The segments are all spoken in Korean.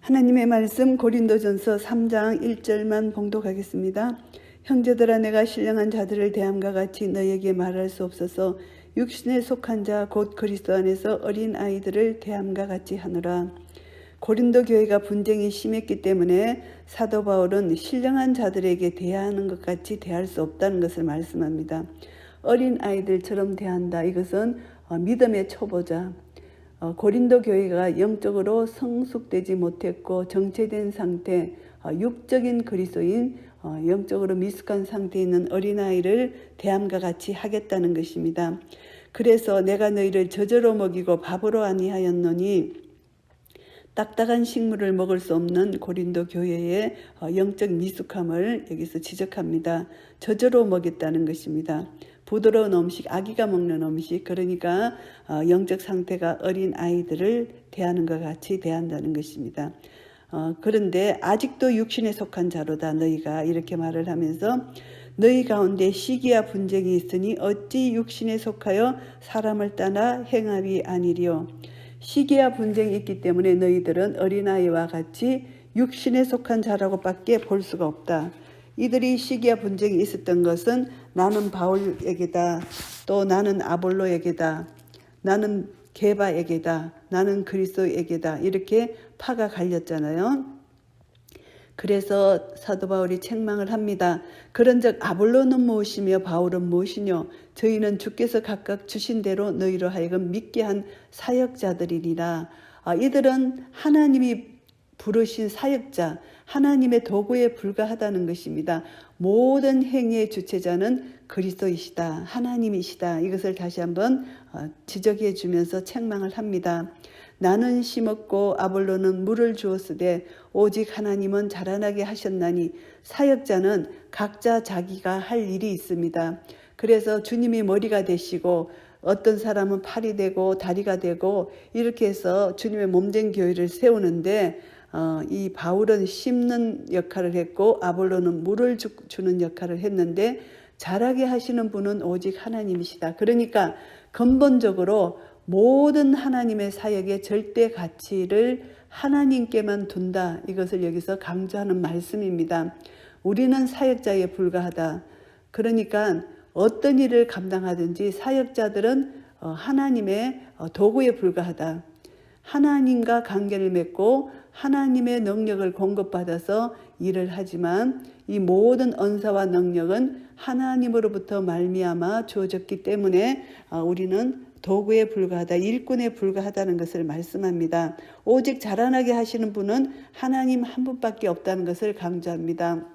하나님의 말씀 고린도전서 3장 1절만 봉독하겠습니다. 형제들아, 내가 신령한 자들을 대함과 같이 너희에게 말할 수 없어서 육신에 속한 자 곧 그리스도 안에서 어린 아이들을 대함과 같이 하노라. 고린도 교회가 분쟁이 심했기 때문에 사도 바울은 신령한 자들에게 대하는 것 같이 대할 수 없다는 것을 말씀합니다. 어린 아이들처럼 대한다. 이것은 믿음의 초보자, 고린도 교회가 영적으로 성숙되지 못했고 정체된 상태, 육적인 그리스도인, 영적으로 미숙한 상태에 있는 어린아이를 대함과 같이 하겠다는 것입니다. 그래서 내가 너희를 젖으로 먹이고 밥으로 아니하였노니, 딱딱한 식물을 먹을 수 없는 고린도 교회의 영적 미숙함을 여기서 지적합니다. 젖으로 먹였다는 것입니다. 부드러운 음식, 아기가 먹는 음식, 그러니까 영적 상태가 어린 아이들을 대하는 것 같이 대한다는 것입니다. 그런데 아직도 육신에 속한 자로다 너희가, 이렇게 말을 하면서 너희 가운데 시기와 분쟁이 있으니 어찌 육신에 속하여 사람을 따라 행함이 아니리요. 시기와 분쟁이 있기 때문에 너희들은 어린아이와 같이 육신에 속한 자라고 밖에 볼 수가 없다. 이들이 시기와 분쟁이 있었던 것은 나는 바울에게다, 또 나는 아볼로에게다, 나는 게바에게다, 나는 그리스도에게다, 이렇게 파가 갈렸잖아요. 그래서 사도 바울이 책망을 합니다. 그런즉 아볼로는 무엇이며 바울은 무엇이뇨? 저희는 주께서 각각 주신 대로 너희로 하여금 믿게 한 사역자들이니라. 이들은 하나님이 부르신 사역자, 하나님의 도구에 불과하다는 것입니다. 모든 행위의 주체자는 그리스도이시다, 하나님이시다. 이것을 다시 한번 지적해 주면서 책망을 합니다. 나는 심었고 아볼로는 물을 주었으되 오직 하나님은 자라나게 하셨나니, 사역자는 각자 자기가 할 일이 있습니다. 그래서 주님이 머리가 되시고 어떤 사람은 팔이 되고 다리가 되고 이렇게 해서 주님의 몸된 교회를 세우는데, 이 바울은 심는 역할을 했고 아볼로는 물을 주는 역할을 했는데, 자라게 하시는 분은 오직 하나님이시다. 그러니까 근본적으로 모든 하나님의 사역의 절대 가치를 하나님께만 둔다. 이것을 여기서 강조하는 말씀입니다. 우리는 사역자에 불과하다. 그러니까 어떤 일을 감당하든지 사역자들은 하나님의 도구에 불과하다. 하나님과 관계를 맺고 하나님의 능력을 공급받아서 일을 하지만 이 모든 언사와 능력은 하나님으로부터 말미암아 주어졌기 때문에 우리는 도구에 불과하다, 일꾼에 불과하다는 것을 말씀합니다. 오직 자라나게 하시는 분은 하나님 한 분밖에 없다는 것을 강조합니다.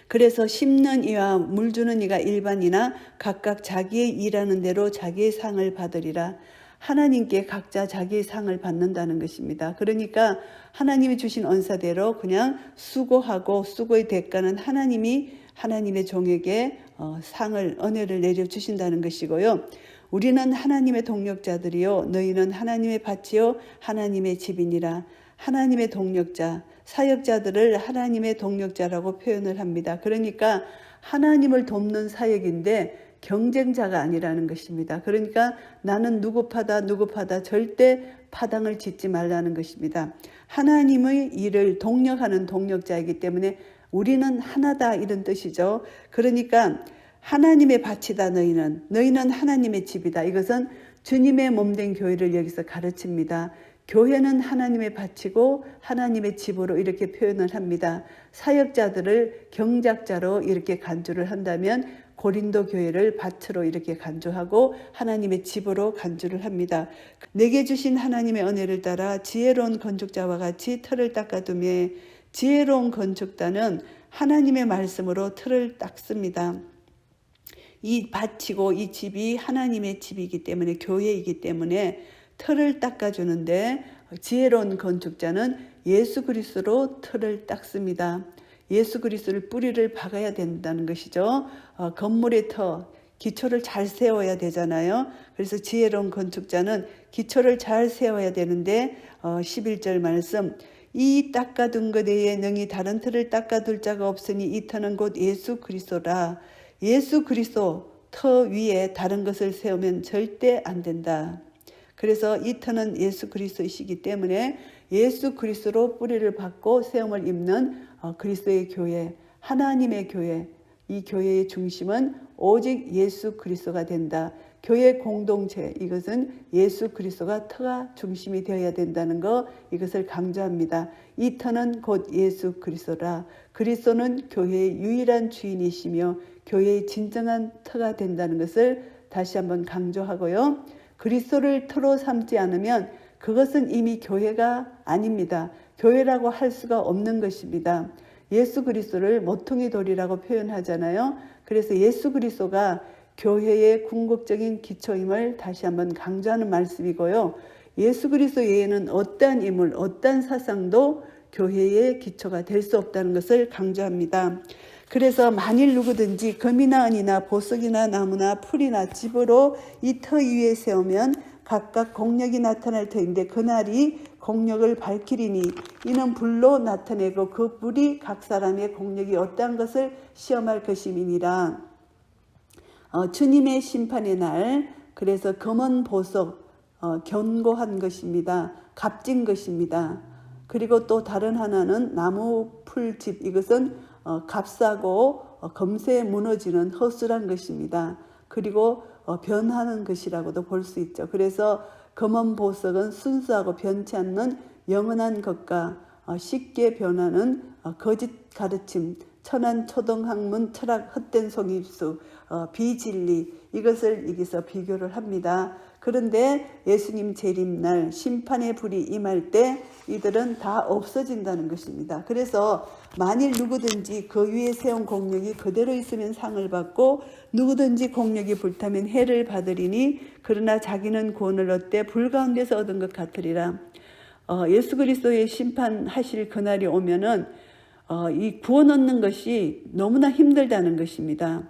그래서 심는 이와 물 주는 이가 일반이나 각각 자기의 일하는 대로 자기의 상을 받으리라. 하나님께 각자 자기의 상을 받는다는 것입니다. 그러니까 하나님이 주신 언사대로 그냥 수고하고, 수고의 대가는 하나님이 하나님의 종에게 상을, 은혜를 내려주신다는 것이고요. 우리는 하나님의 동력자들이요 너희는 하나님의 밭이요 하나님의 집이니라. 하나님의 동력자, 사역자들을 하나님의 동력자라고 표현을 합니다. 그러니까 하나님을 돕는 사역인데 경쟁자가 아니라는 것입니다. 그러니까 나는 누구 파다 절대 파당을 짓지 말라는 것입니다. 하나님의 일을 동력하는 동력자이기 때문에 우리는 하나다, 이런 뜻이죠. 그러니까 하나님의 밭이다 너희는 하나님의 집이다. 이것은 주님의 몸된 교회를 여기서 가르칩니다. 교회는 하나님의 밭이고 하나님의 집으로 이렇게 표현을 합니다. 사역자들을 경작자로 이렇게 간주를 한다면 고린도 교회를 밭으로 이렇게 간주하고 하나님의 집으로 간주를 합니다. 내게 주신 하나님의 은혜를 따라 지혜로운 건축자와 같이 틀을 닦아두며, 지혜로운 건축자는 하나님의 말씀으로 틀을 닦습니다. 이 밭이고 이 집이 하나님의 집이기 때문에, 교회이기 때문에 틀을 닦아주는데, 지혜로운 건축자는 예수 그리스도로 틀을 닦습니다. 예수 그리스도를 뿌리를 박아야 된다는 것이죠. 건물의 터, 기초를 잘 세워야 되잖아요. 그래서 지혜로운 건축자는 기초를 잘 세워야 되는데 11절 말씀, 이 닦아둔 것 외에 능히 다른 틀을 닦아둘 자가 없으니 이 터는 곧 예수 그리스도라. 예수 그리스도 터 위에 다른 것을 세우면 절대 안 된다. 그래서 이 터는 예수 그리스도이시기 때문에 예수 그리스도로 뿌리를 받고 세움을 입는 그리스도의 교회, 하나님의 교회, 이 교회의 중심은 오직 예수 그리스도가 된다. 교회 공동체, 이것은 예수 그리스도가 터가 중심이 되어야 된다는 것, 이것을 강조합니다. 이 터는 곧 예수 그리스도라. 그리스도는 교회의 유일한 주인이시며 교회의 진정한 터가 된다는 것을 다시 한번 강조하고요. 그리스도를 터로 삼지 않으면 그것은 이미 교회가 아닙니다. 교회라고 할 수가 없는 것입니다. 예수 그리스도를 모퉁이 돌이라고 표현하잖아요. 그래서 예수 그리스도가 교회의 궁극적인 기초임을 다시 한번 강조하는 말씀이고요. 예수 그리스도 외에는 어떠한 인물, 어떠한 사상도 교회의 기초가 될 수 없다는 것을 강조합니다. 그래서 만일 누구든지 금이나 은이나 보석이나 나무나 풀이나 집으로 이 터 위에 세우면 각각 공력이 나타날 터인데 그날이 공력을 밝히리니 이는 불로 나타내고 그 불이 각 사람의 공력이 어떠한 것을 시험할 것임이니라. 주님의 심판의 날, 그래서 검은 보석, 견고한 것입니다. 값진 것입니다. 그리고 또 다른 하나는 나무 풀집, 이것은 값싸고 금세 무너지는 허술한 것입니다. 그리고 변하는 것이라고도 볼 수 있죠. 그래서 검은 보석은 순수하고 변치 않는 영원한 것과 쉽게 변하는 거짓 가르침, 천한 초등학문, 철학, 헛된 속임수, 비진리, 이것을 여기서 비교를 합니다. 그런데 예수님 재림날 심판의 불이 임할 때 이들은 다 없어진다는 것입니다. 그래서 만일 누구든지 그 위에 세운 공력이 그대로 있으면 상을 받고 누구든지 공력이 불타면 해를 받으리니 그러나 자기는 구원을 얻되 불 가운데서 얻은 것 같으리라. 예수 그리스도의 심판하실 그날이 오면은 이 구원 얻는 것이 너무나 힘들다는 것입니다.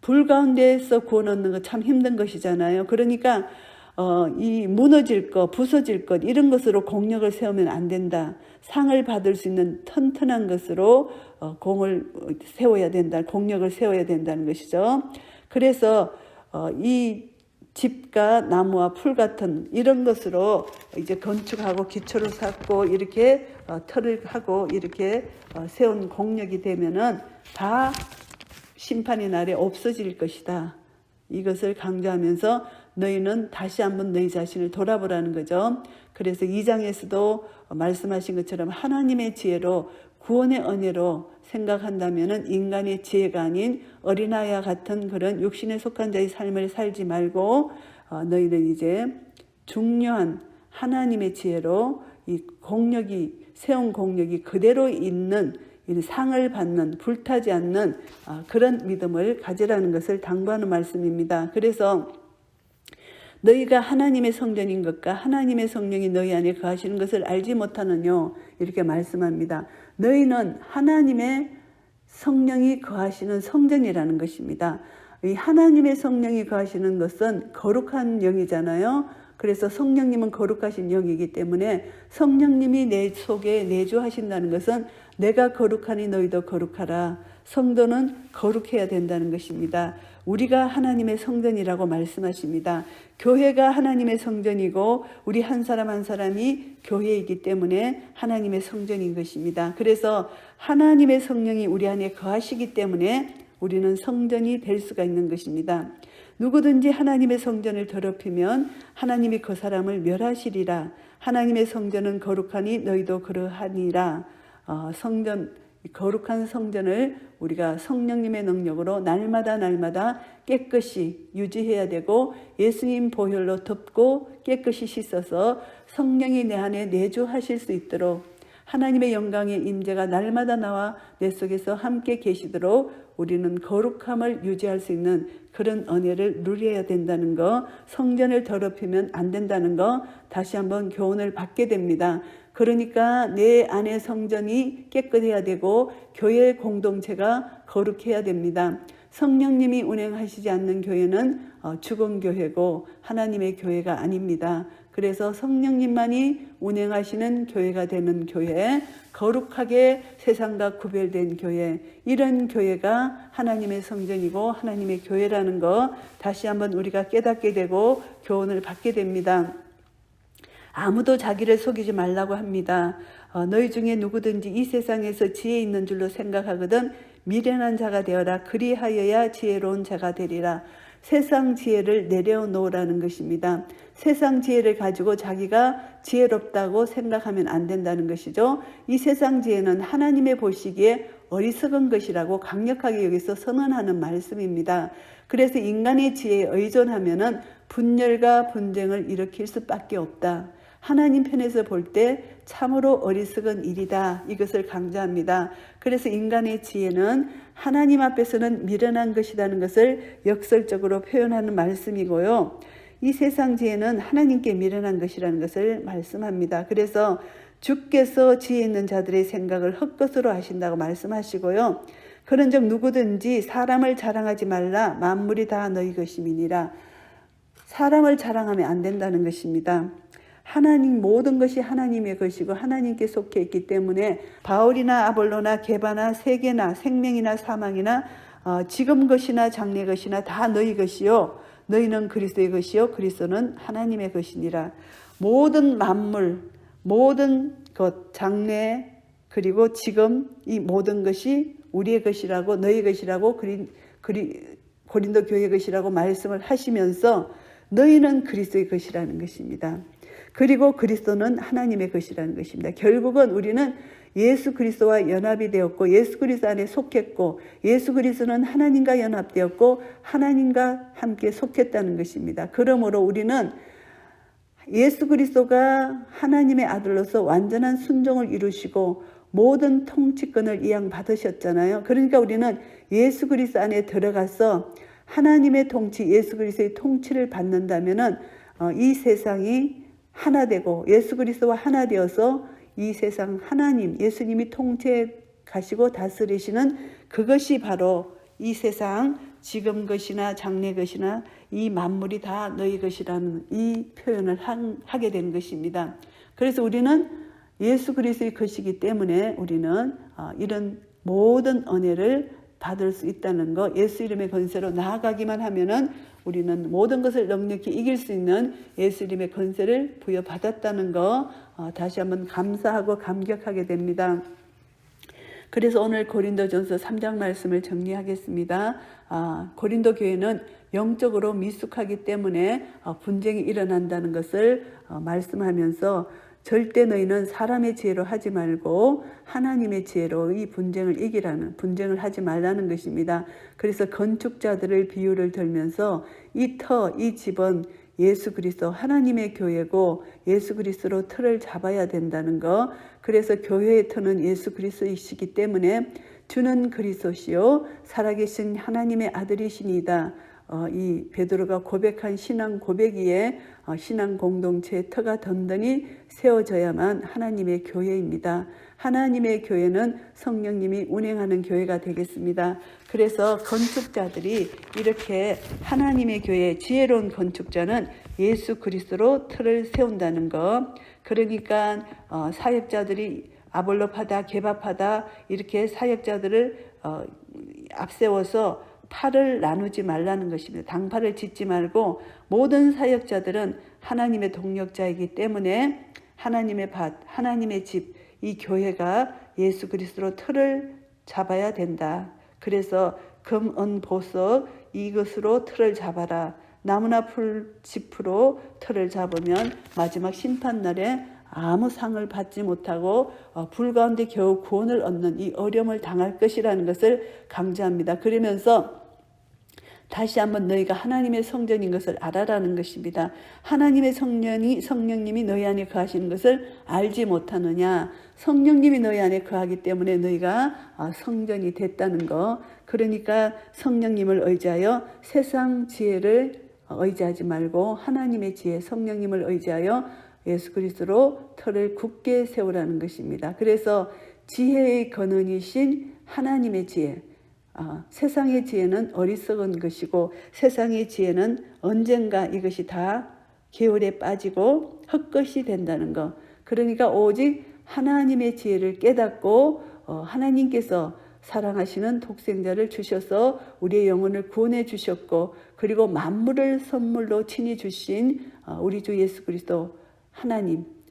불 가운데에서 구원 얻는 거 참 힘든 것이잖아요. 그러니까 이 무너질 것, 부서질 것, 이런 것으로 공력을 세우면 안 된다. 상을 받을 수 있는 튼튼한 것으로 공을 세워야 된다. 공력을 세워야 된다는 것이죠. 그래서 이 집과 나무와 풀 같은 이런 것으로 이제 건축하고 기초를 쌓고 이렇게 터를 하고 이렇게 세운 공력이 되면은 다 심판의 날에 없어질 것이다. 이것을 강조하면서 너희는 다시 한번 너희 자신을 돌아보라는 거죠. 그래서 2장에서도 말씀하신 것처럼 하나님의 지혜로 구원의 은혜로 생각한다면 인간의 지혜가 아닌 어린아이와 같은 그런 육신에 속한 자의 삶을 살지 말고 너희는 이제 중요한 하나님의 지혜로 이 공력이 세운 공력이 그대로 있는 상을 받는 불타지 않는 그런 믿음을 가지라는 것을 당부하는 말씀입니다. 그래서 너희가 하나님의 성전인 것과 하나님의 성령이 너희 안에 거하시는 것을 알지 못하느뇨 이렇게 말씀합니다. 너희는 하나님의 성령이 거하시는 성전이라는 것입니다. 이 하나님의 성령이 거하시는 것은 거룩한 영이잖아요. 그래서 성령님은 거룩하신 영이기 때문에 성령님이 내 속에 내주하신다는 것은 내가 거룩하니 너희도 거룩하라. 성도는 거룩해야 된다는 것입니다. 우리가 하나님의 성전이라고 말씀하십니다. 교회가 하나님의 성전이고 우리 한 사람 한 사람이 교회이기 때문에 하나님의 성전인 것입니다. 그래서 하나님의 성령이 우리 안에 거하시기 때문에 우리는 성전이 될 수가 있는 것입니다. 누구든지 하나님의 성전을 더럽히면 하나님이 그 사람을 멸하시리라. 하나님의 성전은 거룩하니 너희도 그러하니라. 거룩한 성전을 우리가 성령님의 능력으로 날마다 깨끗이 유지해야 되고 예수님 보혈로 덮고 깨끗이 씻어서 성령이 내 안에 내주하실 수 있도록 하나님의 영광의 임재가 날마다 나와 내 속에서 함께 계시도록 우리는 거룩함을 유지할 수 있는 그런 은혜를 누려야 된다는 거, 성전을 더럽히면 안 된다는 거 다시 한번 교훈을 받게 됩니다. 그러니까 내 안의 성전이 깨끗해야 되고 교회 공동체가 거룩해야 됩니다. 성령님이 운행하시지 않는 교회는 죽은 교회고 하나님의 교회가 아닙니다. 그래서 성령님만이 운행하시는 교회가 되는 교회, 거룩하게 세상과 구별된 교회, 이런 교회가 하나님의 성전이고 하나님의 교회라는 거 다시 한번 우리가 깨닫게 되고 교훈을 받게 됩니다. 아무도 자기를 속이지 말라고 합니다. 너희 중에 누구든지 이 세상에서 지혜 있는 줄로 생각하거든 미련한 자가 되어라. 그리하여야 지혜로운 자가 되리라. 세상 지혜를 내려놓으라는 것입니다. 세상 지혜를 가지고 자기가 지혜롭다고 생각하면 안 된다는 것이죠. 이 세상 지혜는 하나님의 보시기에 어리석은 것이라고 강력하게 여기서 선언하는 말씀입니다. 그래서 인간의 지혜에 의존하면은 분열과 분쟁을 일으킬 수밖에 없다. 하나님 편에서 볼 때 참으로 어리석은 일이다. 이것을 강조합니다. 그래서 인간의 지혜는 하나님 앞에서는 미련한 것이라는 것을 역설적으로 표현하는 말씀이고요. 이 세상 지혜는 하나님께 미련한 것이라는 것을 말씀합니다. 그래서 주께서 지혜 있는 자들의 생각을 헛것으로 하신다고 말씀하시고요. 그런즉 누구든지 사람을 자랑하지 말라. 만물이 다 너희 것임이니라. 사람을 자랑하면 안 된다는 것입니다. 하나님 모든 것이 하나님의 것이고 하나님께 속해 있기 때문에 바울이나 아볼로나 게바나 세계나 생명이나 사망이나 지금 것이나 장래 것이나 다 너희 것이요 너희는 그리스도의 것이요 그리스도는 하나님의 것이니라. 모든 만물 모든 것 장래 그리고 지금 이 모든 것이 우리의 것이라고 너희 것이라고 고린도 교회의 것이라고 말씀을 하시면서 너희는 그리스도의 것이라는 것입니다. 그리고 그리스도는 하나님의 것이라는 것입니다. 결국은 우리는 예수 그리스도와 연합이 되었고 예수 그리스도 안에 속했고 예수 그리스도는 하나님과 연합되었고 하나님과 함께 속했다는 것입니다. 그러므로 우리는 예수 그리스도가 하나님의 아들로서 완전한 순종을 이루시고 모든 통치권을 이양 받으셨잖아요. 그러니까 우리는 예수 그리스도 안에 들어가서 하나님의 통치, 예수 그리스도의 통치를 받는다면은 이 세상이 하나 되고 예수 그리스도와 하나 되어서 이 세상 하나님, 예수님이 통치해 가시고 다스리시는 그것이 바로 이 세상 지금 것이나 장래 것이나 이 만물이 다 너희 것이라는 이 표현을 하게 된 것입니다. 그래서 우리는 예수 그리스도의 것이기 때문에 우리는 이런 모든 은혜를 받을 수 있다는 거, 예수 이름의 권세로 나아가기만 하면은 우리는 모든 것을 넉넉히 이길 수 있는 예수 이름의 권세를 부여받았다는 거 다시 한번 감사하고 감격하게 됩니다. 그래서 오늘 고린도전서 3장 말씀을 정리하겠습니다. 고린도 교회는 영적으로 미숙하기 때문에 분쟁이 일어난다는 것을 말씀하면서 절대 너희는 사람의 지혜로 하지 말고 하나님의 지혜로 이 분쟁을 하지 말라는 것입니다. 그래서 건축자들을 비유를 들면서 이 집은 예수 그리스도 하나님의 교회고 예수 그리스도로 틀을 잡아야 된다는 거. 그래서 교회의 터는 예수 그리스도이시기 때문에 주는 그리스도시요 살아계신 하나님의 아들이시니다. 이 베드로가 고백한 신앙 고백위에 신앙 공동체의 터가 든든히 세워져야만 하나님의 교회입니다. 하나님의 교회는 성령님이 운행하는 교회가 되겠습니다. 그래서 건축자들이 이렇게 하나님의 교회 지혜로운 건축자는 예수 그리스도로 틀을 세운다는 것. 그러니까 사역자들이 아볼로파다 게바파다 이렇게 사역자들을 앞세워서 팔을 나누지 말라는 것입니다. 당팔을 짓지 말고 모든 사역자들은 하나님의 동력자이기 때문에 하나님의 밭, 하나님의 집, 이 교회가 예수 그리스도로 틀을 잡아야 된다. 그래서 금, 은, 보석 이것으로 틀을 잡아라. 나무나 풀짚으로 틀을 잡으면 마지막 심판날에 아무 상을 받지 못하고 불 가운데 겨우 구원을 얻는 이 어려움을 당할 것이라는 것을 강조합니다. 그러면서 다시 한번 너희가 하나님의 성전인 것을 알아라는 것입니다. 하나님의 성령님이 너희 안에 거하시는 것을 알지 못하느냐. 성령님이 너희 안에 거하기 때문에 너희가 성전이 됐다는 거. 그러니까 성령님을 의지하여 세상 지혜를 의지하지 말고 하나님의 지혜, 성령님을 의지하여 예수 그리스도로 터를 굳게 세우라는 것입니다. 그래서 지혜의 근원이신 하나님의 지혜, 세상의 지혜는 어리석은 것이고 세상의 지혜는 언젠가 이것이 다 계율에 빠지고 헛것이 된다는 것. 그러니까 오직 하나님의 지혜를 깨닫고 하나님께서 사랑하시는 독생자를 주셔서 우리의 영혼을 구원해 주셨고 그리고 만물을 선물로 친히 주신 우리 주 예수 그리스도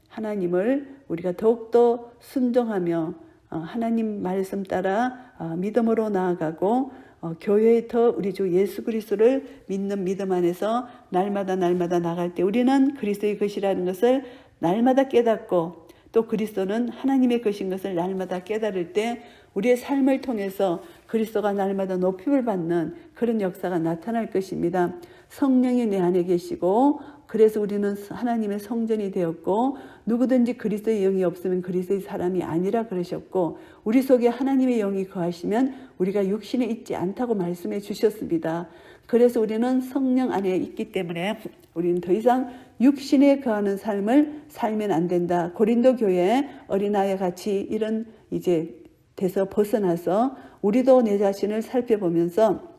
하나님을 우리가 더욱더 순종하며 하나님 말씀 따라 믿음으로 나아가고 교회에 더 우리 주 예수 그리스도를 믿는 믿음 안에서 날마다 나갈 때 우리는 그리스도의 것이라는 것을 날마다 깨닫고 또 그리스도는 하나님의 것인 것을 날마다 깨달을 때 우리의 삶을 통해서 그리스도가 날마다 높임을 받는 그런 역사가 나타날 것입니다. 성령이 내 안에 계시고 그래서 우리는 하나님의 성전이 되었고 누구든지 그리스도의 영이 없으면 그리스도의 사람이 아니라 그러셨고 우리 속에 하나님의 영이 거하시면 우리가 육신에 있지 않다고 말씀해 주셨습니다. 그래서 우리는 성령 안에 있기 때문에 우리는 더 이상 육신에 거하는 삶을 살면 안 된다. 고린도 교회 어린아이와 같이 이런 이제 돼서 벗어나서 우리도 내 자신을 살펴보면서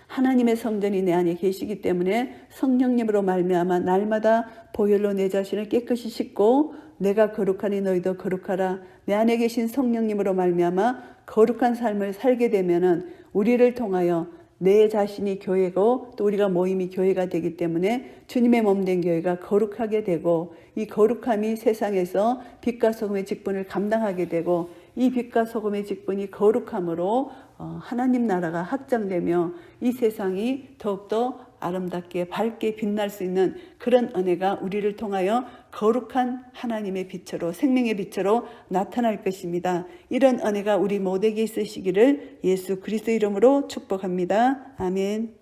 하나님의 성전이 내 안에 계시기 때문에 성령님으로 말미암아 날마다 보혈로 내 자신을 깨끗이 씻고 내가 거룩하니 너희도 거룩하라. 내 안에 계신 성령님으로 말미암아 거룩한 삶을 살게 되면은 우리를 통하여 내 자신이 교회고 또 우리가 모임이 교회가 되기 때문에 주님의 몸된 교회가 거룩하게 되고 이 거룩함이 세상에서 빛과 소금의 직분을 감당하게 되고 이 빛과 소금의 직분이 거룩함으로 하나님 나라가 확장되며 이 세상이 더욱더 아름답게 밝게 빛날 수 있는 그런 은혜가 우리를 통하여 거룩한 하나님의 빛으로 생명의 빛으로 나타날 것입니다. 이런 은혜가 우리 모두에게 있으시기를 예수 그리스도 이름으로 축복합니다. 아멘.